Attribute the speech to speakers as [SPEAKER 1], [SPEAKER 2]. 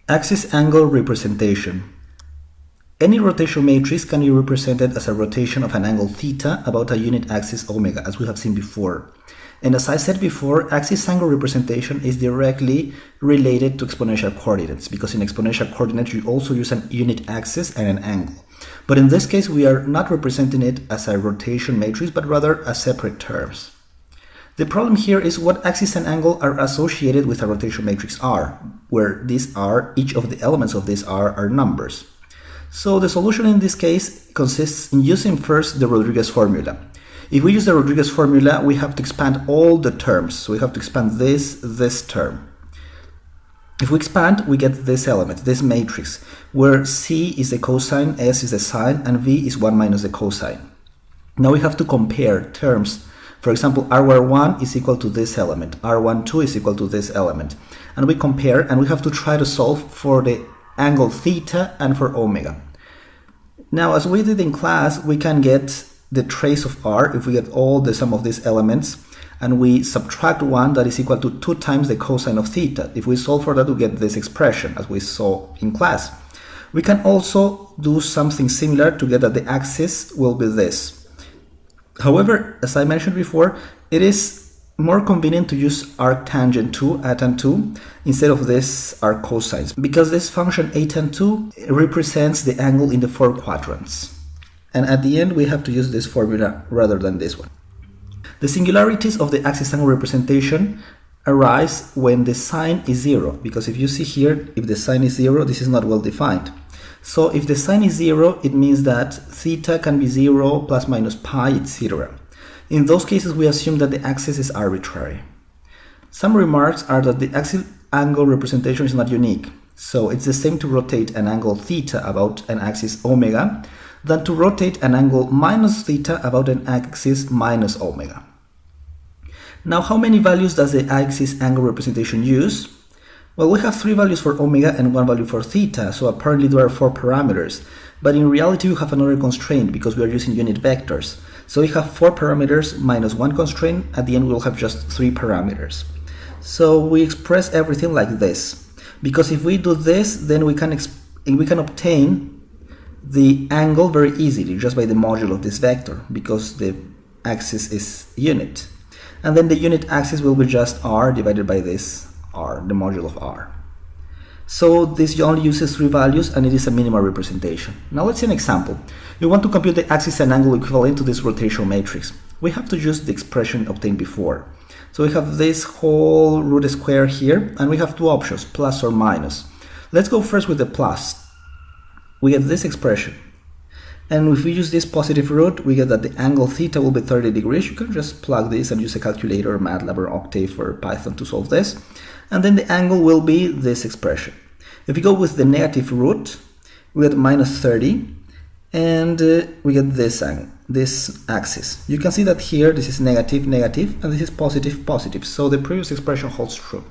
[SPEAKER 1] Axis angle representation. Any rotation matrix can be represented as a rotation of an angle theta about a unit axis omega, as we have seen before. And as I said before, axis angle representation is directly related to exponential coordinates, because in exponential coordinates you also use an unit axis and an angle. But in this case we are not representing it as a rotation matrix, but rather as separate terms. The problem here is what axis and angle are associated with a rotation matrix R, where these R, each of the elements of this R are numbers. So the solution in this case consists in using first the Rodrigues formula. If we use the Rodrigues formula, we have to expand all the terms. So we have to expand this term. If we expand, we get this element, this matrix, where C is the cosine, S is the sine, and V is 1 minus the cosine. Now we have to compare terms. For example, R12 is equal to this element, R12 is equal to this element. And we compare, and we have to try to solve for the angle theta and for omega. Now, as we did in class, we can get the trace of R if we get all the sum of these elements, and we subtract 1 that is equal to 2 times the cosine of theta. If we solve for that, we get this expression, as we saw in class. We can also do something similar to get that the axis will be this. However, as I mentioned before, it is more convenient to use arctangent 2, atan 2, instead of this arccosines, because this function atan 2 represents the angle in the 4 quadrants. And at the end, we have to use this formula rather than this one. The singularities of the axis angle representation arise when the sine is 0, because if you see here, if the sine is 0, this is not well defined. So if the sine is 0, it means that theta can be 0, plus minus pi, etc. In those cases, we assume that the axis is arbitrary. Some remarks are that the axis angle representation is not unique. So it's the same to rotate an angle theta about an axis omega than to rotate an angle minus theta about an axis minus omega. Now, how many values does the axis angle representation use? Well, we have 3 values for omega and 1 value for theta, so apparently there are 4 parameters. But in reality, we have another constraint because we are using unit vectors. So we have 4 parameters minus 1 constraint. At the end, we'll have just 3 parameters. So we express everything like this. Because if we do this, then we can obtain the angle very easily just by the modulo of this vector, because the axis is unit. And then the unit axis will be just r divided by this r, the modulo of r. So this only uses 3 values and it is a minimal representation. Now let's see an example. We want to compute the axis and angle equivalent to this rotational matrix. We have to use the expression obtained before. So we have this whole root square here, and we have 2 options, plus or minus. Let's go first with the plus. We get this expression. And if we use this positive root, we get that the angle theta will be 30 degrees. You can just plug this and use a calculator, MATLAB or Octave or Python to solve this. And then the angle will be this expression. If we go with the negative root, we get minus 30, and we get this angle, this axis. You can see that here this is negative, negative, and this is positive, positive. So the previous expression holds true.